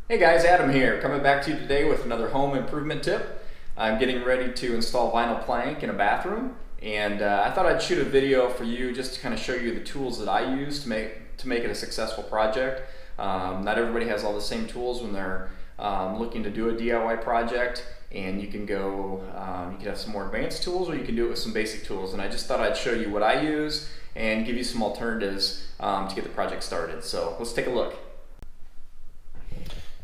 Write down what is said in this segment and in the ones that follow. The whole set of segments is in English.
Hey guys, Adam here, coming back to you today with another home improvement tip. I'm getting ready to install vinyl plank in a bathroom, and I thought I'd shoot a video for you just to kind of show you the tools that I use to make it a successful project. Not everybody has all the same tools when they're looking to do a DIY project, and you can have some more advanced tools, or you can do it with some basic tools. And I just thought I'd show you what I use and give you some alternatives to get the project started. So let's take a look.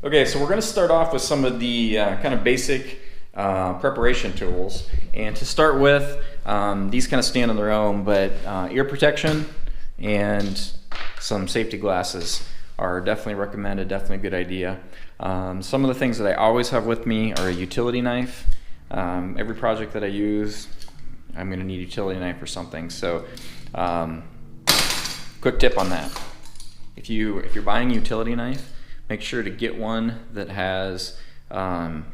Okay, so we're going to start off with some of the kind of basic preparation tools. And to start with, these kind of stand on their own, but ear protection and some safety glasses are definitely recommended, definitely a good idea. Some of the things that I always have with me are a utility knife. Every project that I use, I'm going to need a utility knife or something. So quick tip on that. If you're buying a utility knife, make sure to get one that has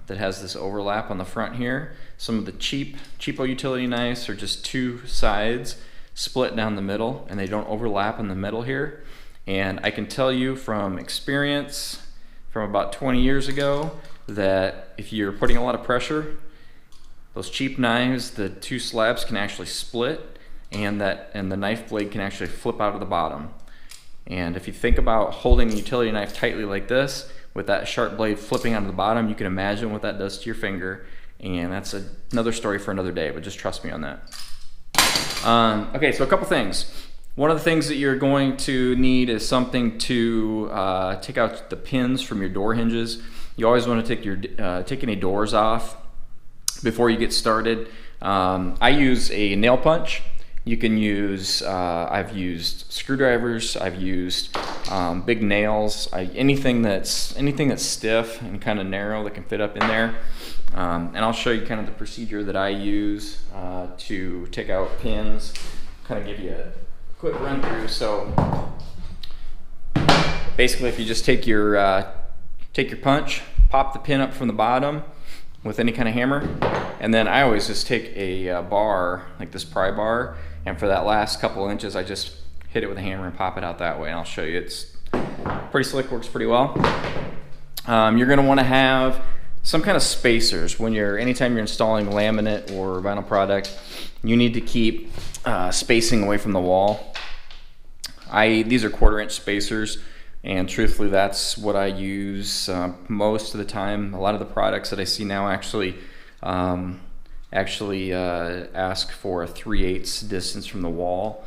this overlap on the front here. Some of the cheapo utility knives are just two sides split down the middle, and they don't overlap in the middle here. And I can tell you from experience from about 20 years ago that if you're putting a lot of pressure, those cheap knives, the two slabs can actually split, and the knife blade can actually flip out of the bottom. And if you think about holding the utility knife tightly like this, with that sharp blade flipping out of the bottom, you can imagine what that does to your finger. And that's another story for another day, but just trust me on that. Okay, so a couple things. One of the things that you're going to need is something to take out the pins from your door hinges. You always want to take any doors off before you get started. I use a nail punch. You can use, I've used screwdrivers, I've used big nails, anything that's stiff and kind of narrow that can fit up in there. And I'll show you kind of the procedure that I use to take out pins, kind of give you a quick run through. So basically, if you just take your punch, pop the pin up from the bottom with any kind of hammer, and then I always just take a bar, like this pry bar, and for that last couple inches I just hit it with a hammer and pop it out that way, and I'll show you. It's pretty slick, works pretty well. You're going to want to have some kind of spacers. Anytime you're installing laminate or vinyl product, you need to keep spacing away from the wall. These are 1/4-inch spacers, and truthfully that's what I use most of the time. A lot of the products that I see now actually ask for a 3/8 distance from the wall,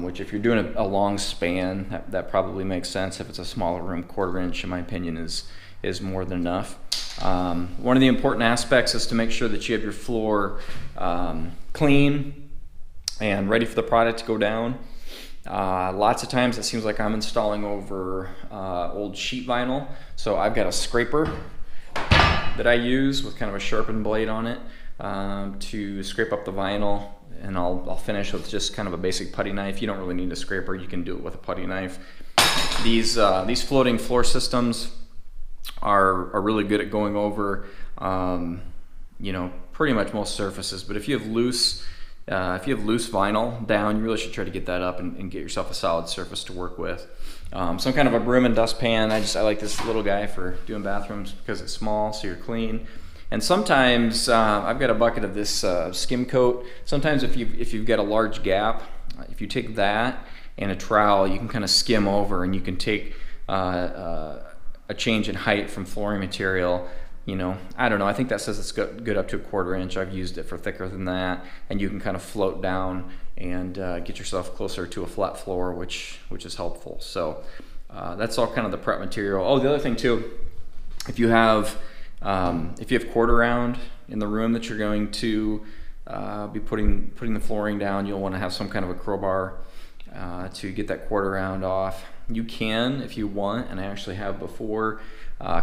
which if you're doing a long span, that probably makes sense. If it's a smaller room, 1/4-inch in my opinion is more than enough. One of the important aspects is to make sure that you have your floor clean and ready for the product to go down. Lots of times it seems like I'm installing over old sheet vinyl, so I've got a scraper that I use with kind of a sharpened blade on it to scrape up the vinyl, and I'll finish with just kind of a basic putty knife. You don't really need a scraper, you can do it with a putty knife. These floating floor systems are really good at going over pretty much most surfaces, but if you have loose vinyl down, you really should try to get that up and get yourself a solid surface to work with. Some kind of a broom and dustpan. I like this little guy for doing bathrooms because it's small, so you're clean. And sometimes I've got a bucket of this skim coat. Sometimes if you've got a large gap, if you take that and a trowel, you can kind of skim over, and you can take a change in height from flooring material. I don't know, I think that says it's good up to a 1/4-inch. I've used it for thicker than that, and you can kind of float down and get yourself closer to a flat floor, which is helpful. So that's all kind of the prep material. Oh, the other thing too, if you have quarter round in the room that you're going to be putting the flooring down, you'll want to have some kind of a crowbar to get that quarter round off. You can, if you want, and I actually have before,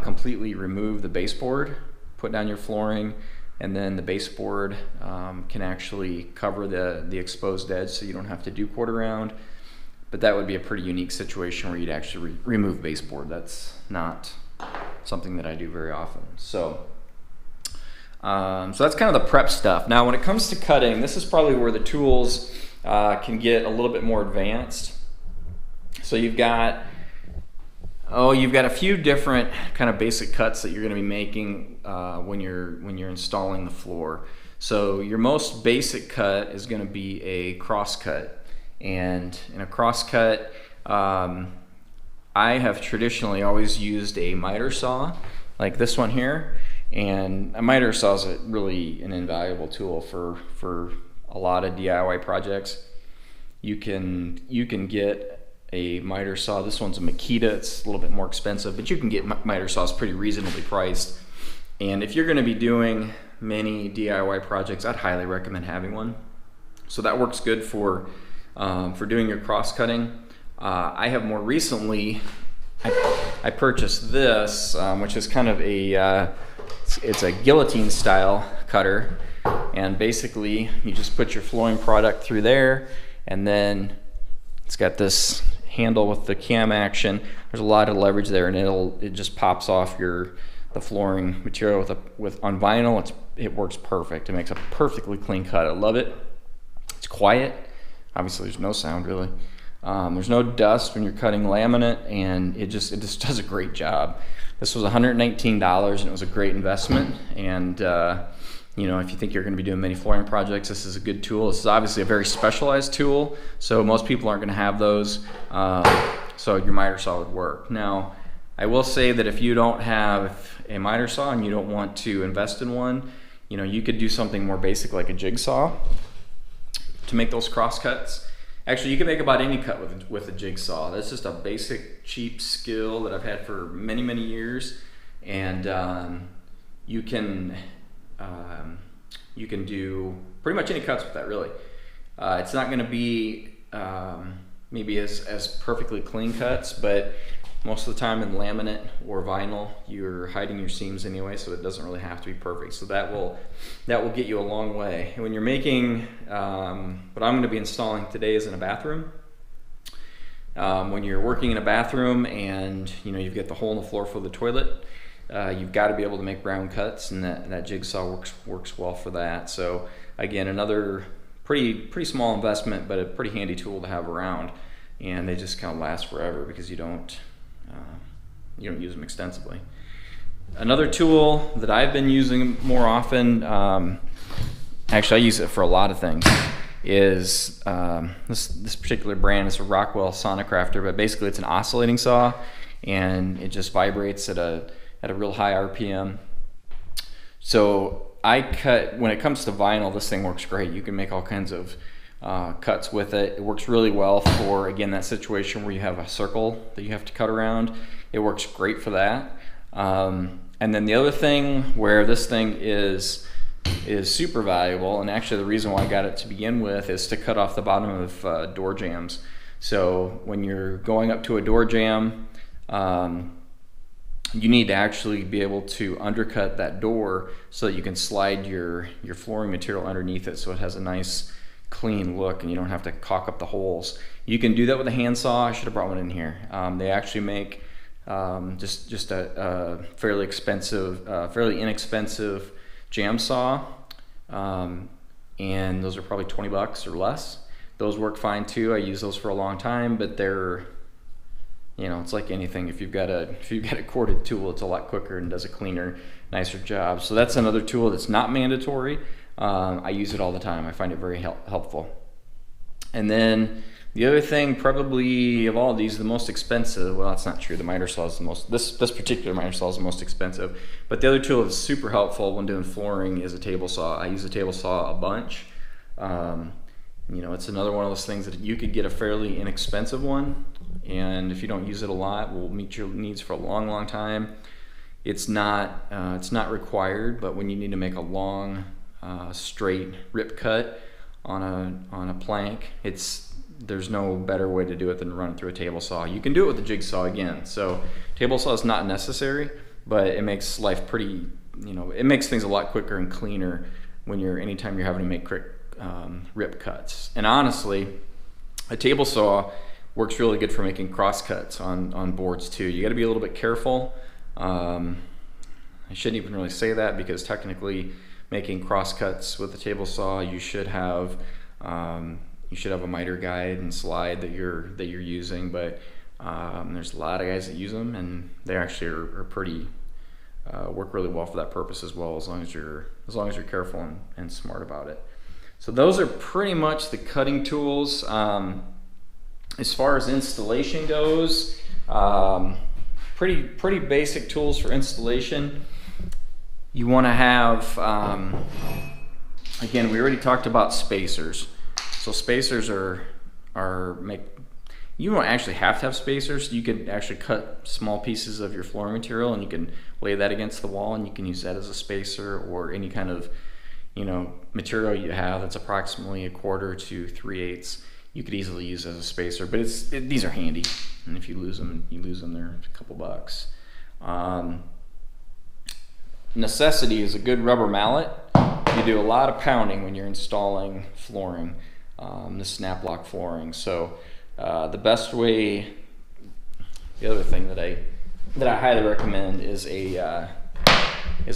completely remove the baseboard, put down your flooring, and then the baseboard can actually cover the exposed edge, so you don't have to do quarter round. But that would be a pretty unique situation where you'd actually remove baseboard. That's not something that I do very often. So that's kind of the prep stuff. Now when it comes to cutting, this is probably where the tools can get a little bit more advanced. So you've got Oh, you've got a few different kind of basic cuts that you're going to be making when you're installing the floor. So your most basic cut is going to be a cross cut, and in a cross cut, I have traditionally always used a miter saw, like this one here. And a miter saw is really an invaluable tool for a lot of DIY projects. You can get a miter saw. This one's a Makita. It's a little bit more expensive, but you can get miter saws pretty reasonably priced. And if you're going to be doing many DIY projects, I'd highly recommend having one. So that works good for doing your cross cutting. I have more recently, I purchased this, which is kind of it's a guillotine style cutter, and basically you just put your flooring product through there, and then it's got this handle with the cam action. There's a lot of leverage there, and it just pops off the flooring material on vinyl. It works perfect. It makes a perfectly clean cut. I love it. It's quiet. Obviously there's no sound really. There's no dust when you're cutting laminate, and it just does a great job. This was $119, and it was a great investment. And you know, if you think you're going to be doing many flooring projects, this is a good tool. This is obviously a very specialized tool, so most people aren't going to have those. So your miter saw would work. Now, I will say that if you don't have a miter saw and you don't want to invest in one, you know, you could do something more basic like a jigsaw to make those cross cuts. Actually, you can make about any cut with a jigsaw. That's just a basic, cheap skill that I've had for many, many years, and you can do pretty much any cuts with that, really. It's not going to be maybe as perfectly clean cuts, but most of the time in laminate or vinyl, you're hiding your seams anyway, so it doesn't really have to be perfect. So that will get you a long way. And when you're making, what I'm going to be installing today is in a bathroom. When you're working in a bathroom and you know you've got the hole in the floor for the toilet, you've got to be able to make round cuts, and that jigsaw works well for that. So again, another pretty small investment, but a pretty handy tool to have around, and they just kind of last forever because you don't use them extensively. Another tool that I've been using more often, actually I use it for a lot of things, is this particular brand is a Rockwell Sonicrafter, but basically it's an oscillating saw, and it just vibrates at a real high RPM. So when it comes to vinyl, this thing works great. You can make all kinds of cuts with it. It works really well for, again, that situation where you have a circle that you have to cut around. It works great for that. And then the other thing where this thing is super valuable, and actually the reason why I got it to begin with, is to cut off the bottom of door jambs. So when you're going up to a door jamb, you need to actually be able to undercut that door so that you can slide your flooring material underneath it, so it has a nice clean look and you don't have to caulk up the holes. You can do that with a handsaw. I should have brought one in here. They actually make just a fairly inexpensive jam saw, and those are probably 20 bucks or less. Those work fine too. I use those for a long time, but they're, you know, it's like anything. If you've got a corded tool, it's a lot quicker and does a cleaner, nicer job. So that's another tool that's not mandatory. I use it all the time. I find it very helpful. And then the other thing, probably of all of these, the most expensive, well, that's not true. The miter saw is the most, this particular miter saw is the most expensive. But the other tool that's super helpful when doing flooring is a table saw. I use a table saw a bunch. You know, it's another one of those things that you could get a fairly inexpensive one, and if you don't use it a lot, will meet your needs for a long, long time. It's not required, but when you need to make a long, straight rip cut on a plank, there's no better way to do it than to run it through a table saw. You can do it with a jigsaw again. So table saw is not necessary, but it makes life pretty, you know, it makes things a lot quicker and cleaner when anytime you're having to make quick rip cuts. And honestly, a table saw works really good for making cross cuts on boards too. You got to be a little bit careful. I shouldn't even really say that, because technically making cross cuts with a table saw, you should have a miter guide and slide that you're using, but There's a lot of guys that use them, and they actually are pretty work really well for that purpose as well, as long as you're careful and smart about it. So those are pretty much the cutting tools. As far as installation goes, pretty basic tools for installation. You want to have, again, we already talked about spacers. So spacers you don't actually have to have spacers. You could actually cut small pieces of your flooring material and you can lay that against the wall and you can use that as a spacer, or any kind of, you know, material you have that's approximately 1/4 to 3/8. You could easily use as a spacer, but these are handy, and if you lose them, they're a couple bucks. Necessity is a good rubber mallet. You do a lot of pounding when you're installing flooring, the snap lock flooring. So the best way, the other thing that I highly recommend is a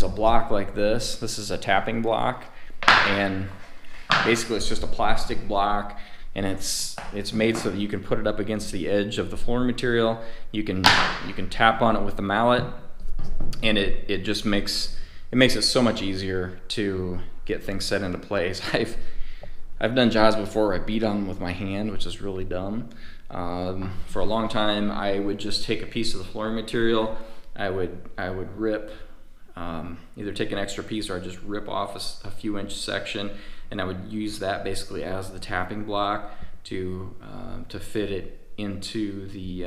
block like this. This is a tapping block, and basically it's just a plastic block, and it's made so that you can put it up against the edge of the flooring material. You can tap on it with the mallet, and it just makes it so much easier to get things set into place. I've done jobs before where I beat on them with my hand, which is really dumb. For a long time, I would just take a piece of the flooring material. I would rip, either take an extra piece or I'd just rip off a few inch section, and I would use that basically as the tapping block to fit it into the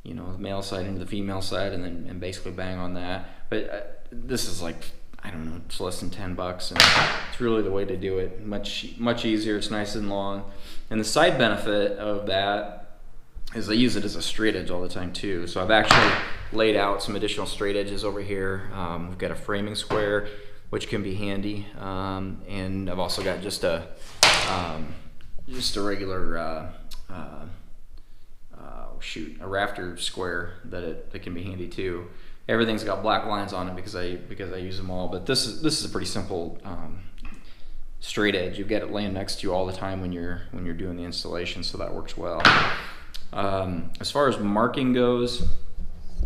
you know, the male side into the female side, and basically bang on that. But this is like, I don't know, it's less than 10 bucks, and it's really the way to do it. Much easier. It's nice and long. And the side benefit of that is I use it as a straight edge all the time too. So I've actually laid out some additional straight edges over here. We've got a framing square, which can be handy, and I've also got just a regular a rafter square that can be handy too. Everything's got black lines on it because I use them all, but this is a pretty simple straight edge. You've got it laying next to you all the time when you're doing the installation, so that works well. As far as marking goes,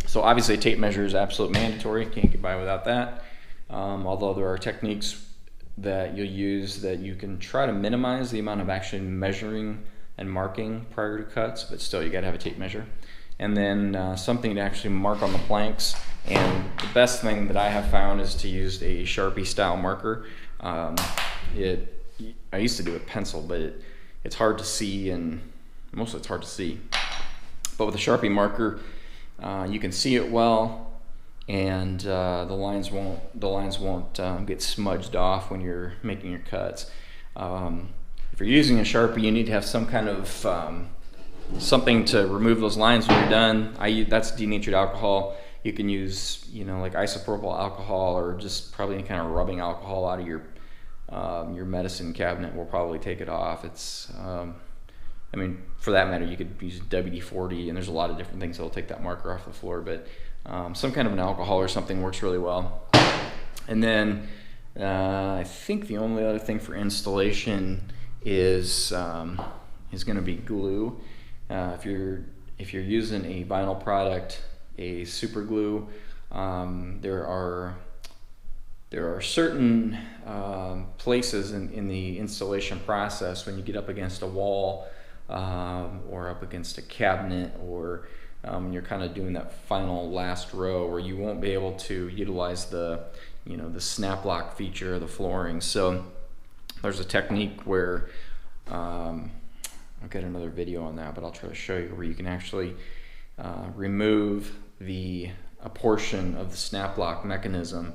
so obviously a tape measure is absolute mandatory. Can't get by without that. Although there are techniques that you'll use that you can try to minimize the amount of actually measuring and marking prior to cuts, but still you got to have a tape measure. And then something to actually mark on the planks. And the best thing that I have found is to use a Sharpie style marker. I used to do it with pencil, but it's hard to see, and mostly it's hard to see. But with a Sharpie marker, you can see it well, and the lines won't get smudged off when you're making your cuts. If you're using a Sharpie, you need to have some kind of something to remove those lines when you're done. That's denatured alcohol. You can use, you know, like isopropyl alcohol, or just probably any kind of rubbing alcohol out of your medicine cabinet will probably take it off. It's I mean, for that matter, you could use WD-40, and there's a lot of different things that will take that marker off the floor, but some kind of an alcohol or something works really well. And then I think the only other thing for installation is going to be glue. If you're using a vinyl product, a super glue, there are certain places in the installation process when you get up against a wall or up against a cabinet, or when you're kind of doing that final last row, where you won't be able to utilize the snap lock feature of the flooring. So there's a technique where I've got another video on that, but I'll try to show you where you can actually remove a portion of the snap lock mechanism,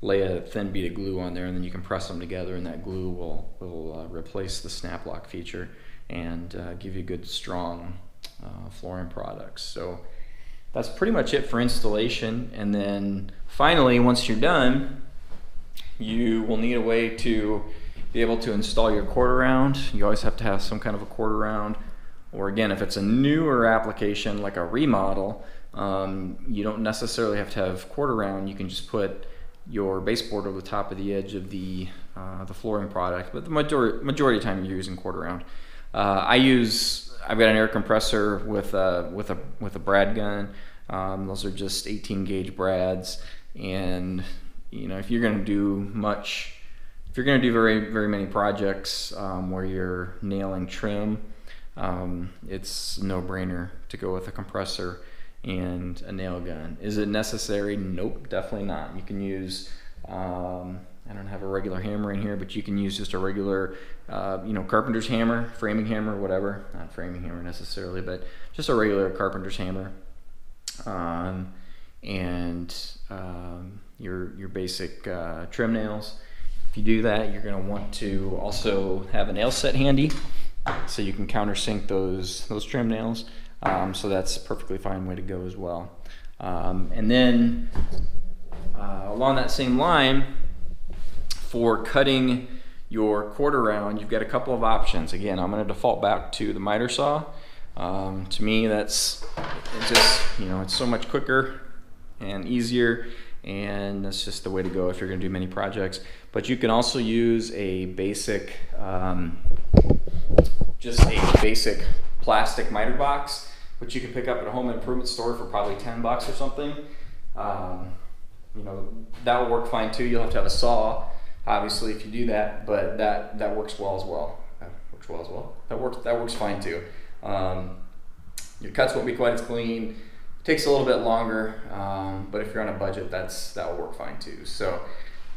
lay a thin bead of glue on there, and then you can press them together, and that glue will replace the snap lock feature and give you good strong flooring products. So that's pretty much it for installation. And then finally, once you're done, you will need a way to be able to install your quarter round. You always have to have some kind of a quarter round, or again, if it's a newer application like a remodel, you don't necessarily have to have quarter round. You can just put your baseboard over the top of the edge of the flooring product, but the majority of the time you're using quarter round. I've got an air compressor with a brad gun. Those are just 18 gauge brads, and you know, if you're going to do very many projects where you're nailing trim, it's a no-brainer to go with a compressor and a nail gun. Is it necessary? Nope, definitely not. You can use, I don't have a regular hammer in here, but you can use just a regular, you know, carpenter's hammer, framing hammer, whatever. Not framing hammer necessarily, but just a regular carpenter's hammer. Your basic trim nails. If you do that, you're going to want to also have a nail set handy, so you can countersink those trim nails. So that's a perfectly fine way to go as well. And then along that same line, for cutting your quarter round, you've got a couple of options. Again, I'm going to default back to the miter saw. To me, it's just, you know, it's so much quicker and easier, and that's just the way to go if you're going to do many projects. But you can also use a basic, just a basic plastic miter box, which you can pick up at a home improvement store for probably 10 bucks or something. You know, that will work fine too. You'll have to have a saw, obviously, if you do that, but that works well as well. That works fine too. Your cuts won't be quite as clean. Takes a little bit longer, but if you're on a budget, that will work fine too. So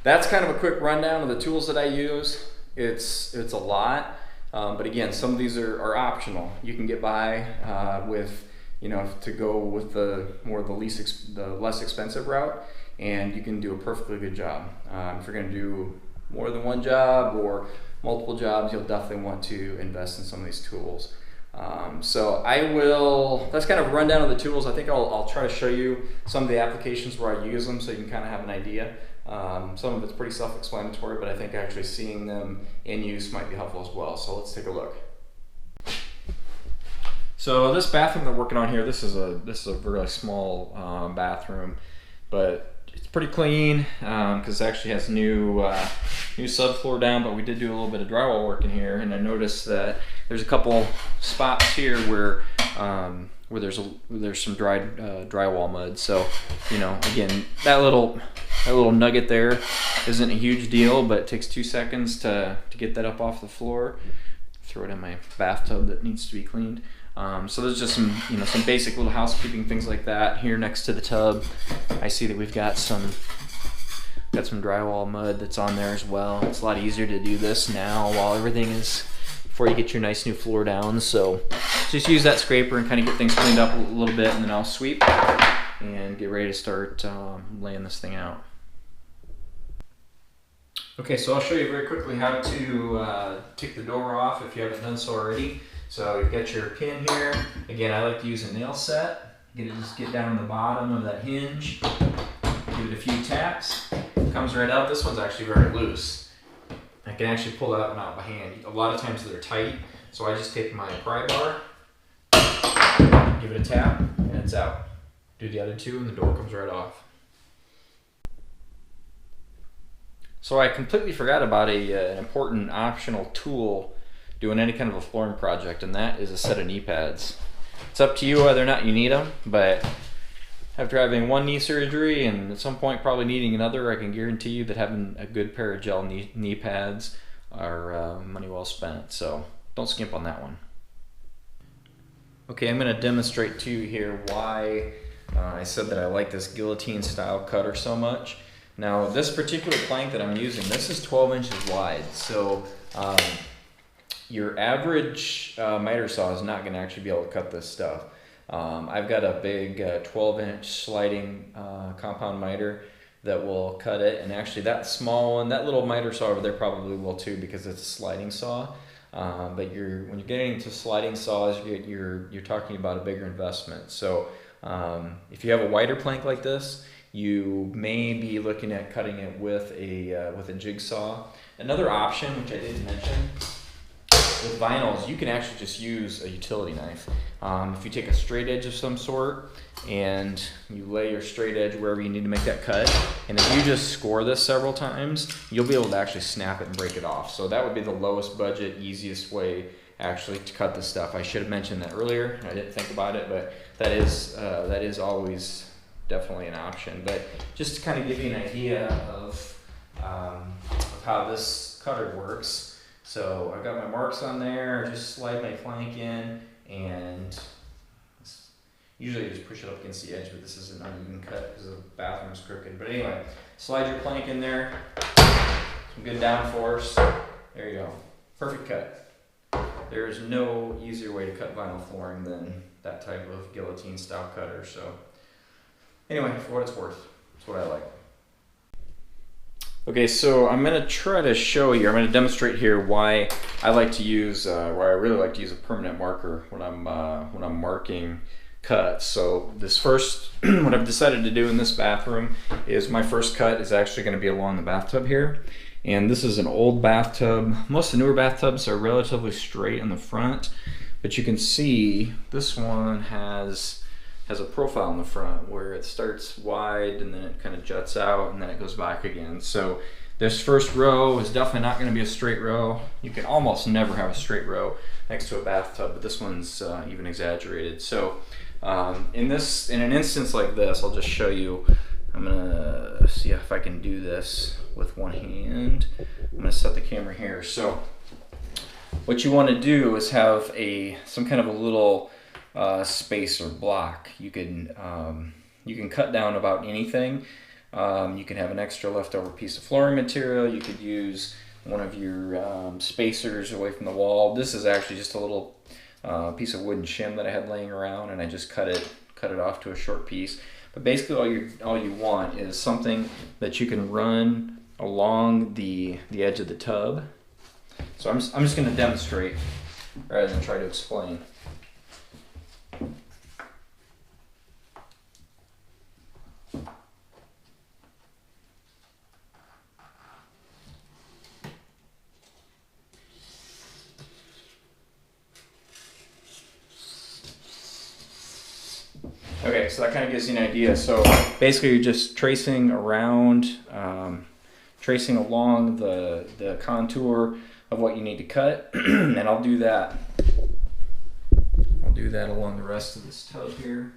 that's kind of a quick rundown of the tools that I use. It's a lot, but again, some of these are optional. You can get by with, you know, to go with the less expensive route, and you can do a perfectly good job. If you're going to do more than one job or multiple jobs, you'll definitely want to invest in some of these tools. So that's kind of a rundown of the tools. I think I'll try to show you some of the applications where I use them, so you can kind of have an idea. Some of it's pretty self-explanatory, but I think actually seeing them in use might be helpful as well. So let's take a look. So this bathroom they're working on here, this is a really small bathroom, but it's pretty clean because it actually has new subfloor down, but we did do a little bit of drywall work in here, and I noticed that there's a couple spots here where there's some dried drywall mud. So, you know, again, that little nugget there isn't a huge deal, but it takes 2 seconds to get that up off the floor. Throw it in my bathtub that needs to be cleaned. So there's just some basic little housekeeping things like that. Here next to the tub, I see that we've got some drywall mud that's on there as well. It's a lot easier to do this now before you get your nice new floor down. So just use that scraper and kind of get things cleaned up a little bit, and then I'll sweep and get ready to start laying this thing out. Okay, so I'll show you very quickly how to take the door off if you haven't done so already. So you've got your pin here. Again, I like to use a nail set. Just get down on the bottom of that hinge, give it a few taps. It comes right out. This one's actually very loose. I can actually pull that one out by hand. A lot of times they're tight, so I just take my pry bar, give it a tap, and it's out. Do the other two, and the door comes right off. So I completely forgot about an important optional tool doing any kind of a flooring project, and that is a set of knee pads. It's up to you whether or not you need them, but after having one knee surgery and at some point probably needing another, I can guarantee you that having a good pair of gel knee pads are money well spent, so don't skimp on that one. Okay, I'm going to demonstrate to you here why I said that I like this guillotine style cutter so much. Now this particular plank that I'm using, this is 12 inches wide, so your average miter saw is not going to actually be able to cut this stuff. I've got a big 12-inch sliding compound miter that will cut it, and actually that small one, that little miter saw over there probably will too, because it's a sliding saw. But when you're getting into sliding saws, you're talking about a bigger investment. So if you have a wider plank like this, you may be looking at cutting it with a jigsaw. Another option, which I didn't mention, with vinyls, you can actually just use a utility knife. If you take a straight edge of some sort and you lay your straight edge wherever you need to make that cut, and if you just score this several times, you'll be able to actually snap it and break it off. So that would be the lowest budget, easiest way actually to cut this stuff. I should have mentioned that earlier. I didn't think about it, but that is always definitely an option. But just to kind of give you an idea of how this cutter works. So I've got my marks on there. I just slide my plank in, and usually I just push it up against the edge, but this is an uneven cut because the bathroom's crooked. But anyway, slide your plank in there, some good downforce. There you go. Perfect cut. There's no easier way to cut vinyl flooring than that type of guillotine style cutter. So anyway, for what it's worth, that's what I like. Okay, so I'm going to try to show you, I'm going to demonstrate here why I like to use, why I really like to use a permanent marker when I'm marking cuts. So this first, what I've decided to do in this bathroom is my first cut is actually going to be along the bathtub here. And this is an old bathtub. Most of the newer bathtubs are relatively straight in the front, but you can see this one has a profile in the front where it starts wide and then it kind of juts out and then it goes back again. So this first row is definitely not going to be a straight row. You can almost never have a straight row next to a bathtub, but this one's even exaggerated. So in an instance like this, I'll just show you. I'm gonna see if I can do this with one hand. I'm gonna set the camera here. So what you want to do is have some kind of a little space or block. You can cut down about anything. You can have an extra leftover piece of flooring material. You could use one of your spacers away from the wall. This is actually just a little piece of wooden shim that I had laying around, and I just cut it off to a short piece. But basically all you want is something that you can run along the edge of the tub. So I'm just going to demonstrate rather than try to explain. Okay, so that kind of gives you an idea. So basically you're just tracing around, tracing along the contour of what you need to cut, and I'll do that along the rest of this tub here.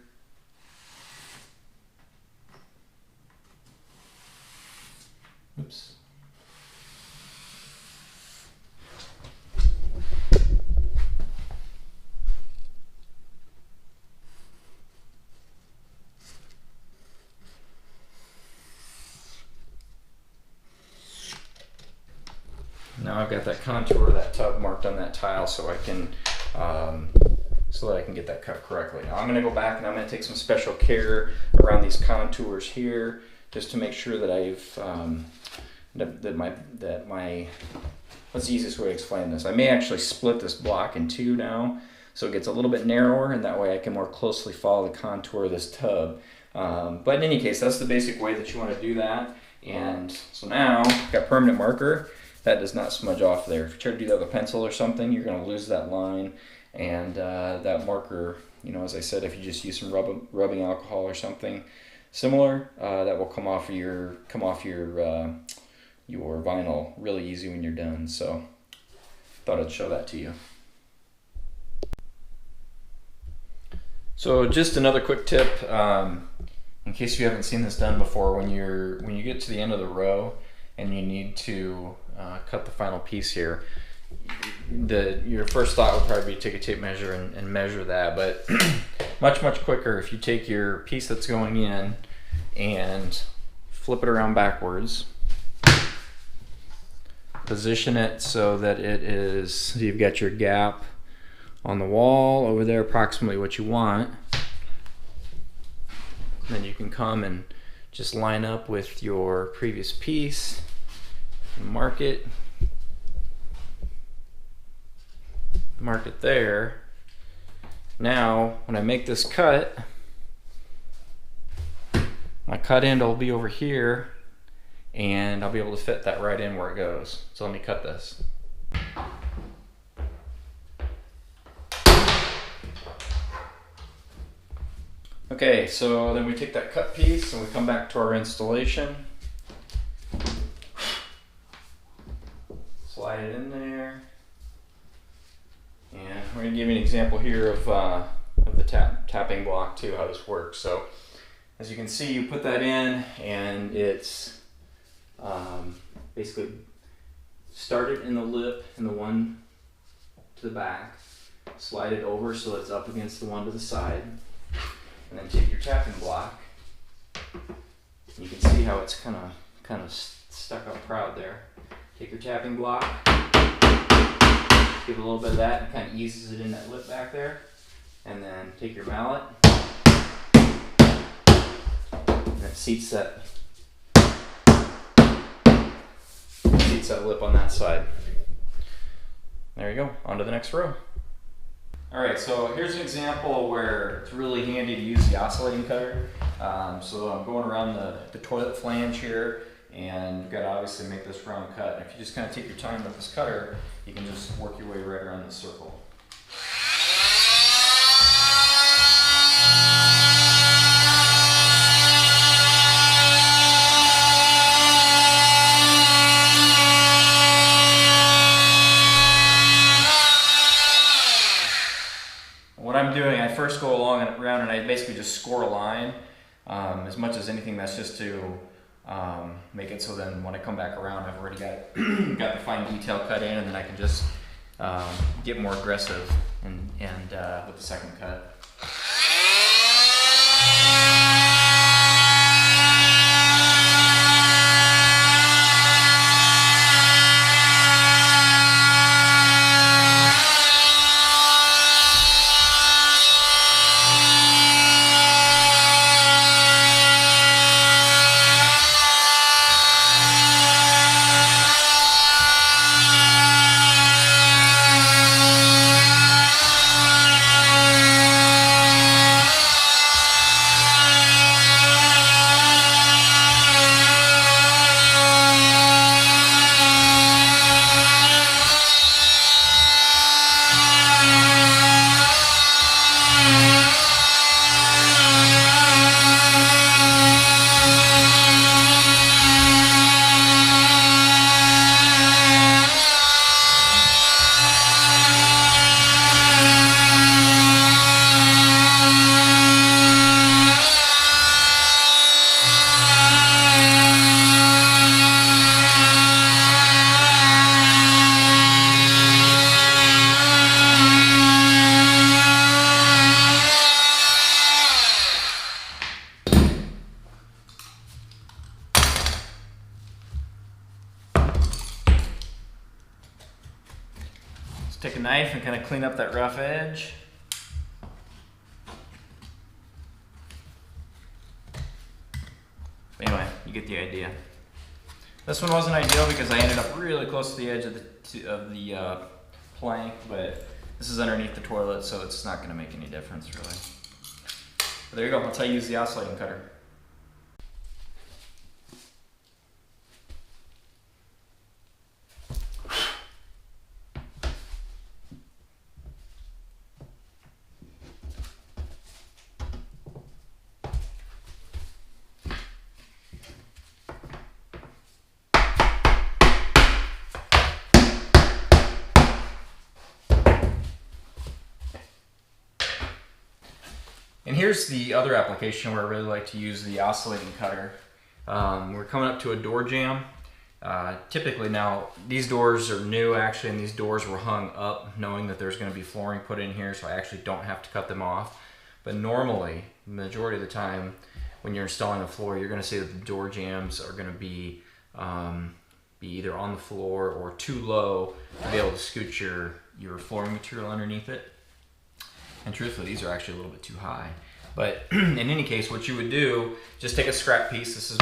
Oops. Now I've got that contour of that tub marked on that tile, so I can so that I can get that cut correctly. Now I'm going to go back and I'm going to take some special care around these contours here, just to make sure that I've what's the easiest way to explain this? I may actually split this block in two now, so it gets a little bit narrower, and that way I can more closely follow the contour of this tub. But in any case, that's the basic way that you want to do that. And so now I've got permanent marker. That does not smudge off there. If you try to do that with a pencil or something, you're going to lose that line, and that marker, you know, as I said, if you just use some rubbing alcohol or something similar, that will come off your vinyl really easy when you're done. So thought I'd show that to you. So just another quick tip, in case you haven't seen this done before, when you get to the end of the row and you need to cut the final piece here, your first thought would probably be to take a tape measure and measure that, but much quicker if you take your piece that's going in and flip it around backwards, position it so that you've got your gap on the wall over there, approximately what you want. Then you can come and just line up with your previous piece and mark it there. Now when I make this cut, my cut end will be over here, and I'll be able to fit that right in where it goes. So let me cut this. Okay, so then we take that cut piece and we come back to our installation. Slide it in there. we're gonna give you an example here of the tapping block too, how this works. So as you can see, you put that in, and it's basically started in the lip and the one to the back, slide it over so it's up against the one to the side, and then take your tapping block. You can see how it's kind of stuck up proud there. Take your tapping block, give it a little bit of that, and kind of eases it in that lip back there, and then take your mallet, and it seats that lip on that side. There you go, on to the next row. Alright, so here's an example where it's really handy to use the oscillating cutter. So I'm going around the toilet flange here, and you've got to obviously make this round cut. And if you just kind of take your time with this cutter, you can just work your way right around the circle. What I'm doing, I first go along and around and I basically just score a line. As much as anything, that's just to make it so then when I come back around, I've already got the fine detail cut in, and then I can just get more aggressive and with the second cut. Take a knife and kind of clean up that rough edge. Anyway, you get the idea. This one wasn't ideal because I ended up really close to the edge of the plank, but this is underneath the toilet, so it's not going to make any difference really. But there you go. That's how you use the oscillating cutter. And here's the other application where I really like to use the oscillating cutter. We're coming up to a door jamb. Typically now, these doors are new actually, and these doors were hung up knowing that there's going to be flooring put in here, so I actually don't have to cut them off. But normally, the majority of the time, when you're installing a floor, you're going to see that the door jambs are going to be either on the floor or too low to be able to scoot your flooring material underneath it. And truthfully, these are actually a little bit too high. But in any case, what you would do, just take a scrap piece. This is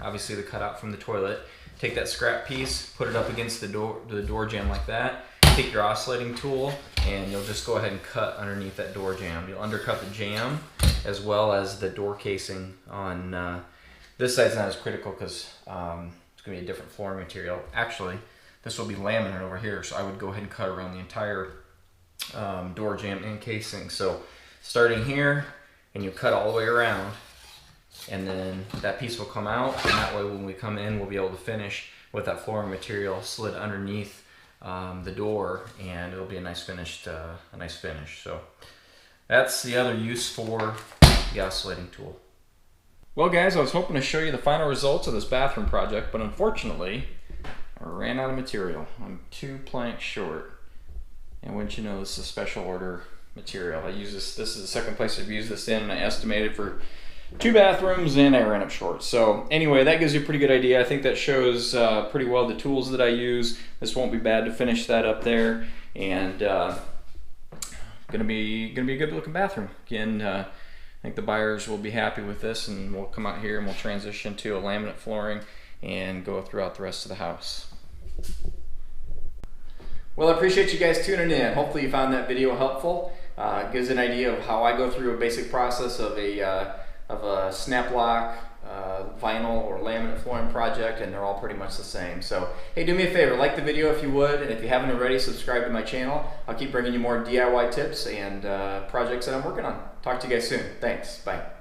obviously the cutout from the toilet. Take that scrap piece, put it up against the door jamb like that. Take your oscillating tool, and you'll just go ahead and cut underneath that door jamb. You'll undercut the jamb as well as the door casing on this side's not as critical because it's going to be a different flooring material. Actually, this will be laminate over here, so I would go ahead and cut around the entire door jamb and casing. So starting here, and you cut all the way around, and then that piece will come out, and that way when we come in we'll be able to finish with that flooring material slid underneath the door, and it'll be a nice finish. So that's the other use for the oscillating tool. Well guys, I was hoping to show you the final results of this bathroom project, but unfortunately I ran out of material. I'm 2 planks short, and wouldn't you know, this is a special order material. I use this is the second place I've used this in, and I estimated for 2 bathrooms, and I ran up short. So anyway, that gives you a pretty good idea. I think that shows pretty well the tools that I use. This won't be bad to finish that up there, and gonna be a good looking bathroom. Again, I think the buyers will be happy with this, and we'll come out here and we'll transition to a laminate flooring and go throughout the rest of the house. Well, I appreciate you guys tuning in. Hopefully you found that video helpful. It gives an idea of how I go through a basic process of a snap lock, vinyl or laminate flooring project, and they're all pretty much the same. So hey, do me a favor, like the video if you would, and if you haven't already, subscribe to my channel. I'll keep bringing you more DIY tips and projects that I'm working on. Talk to you guys soon. Thanks. Bye.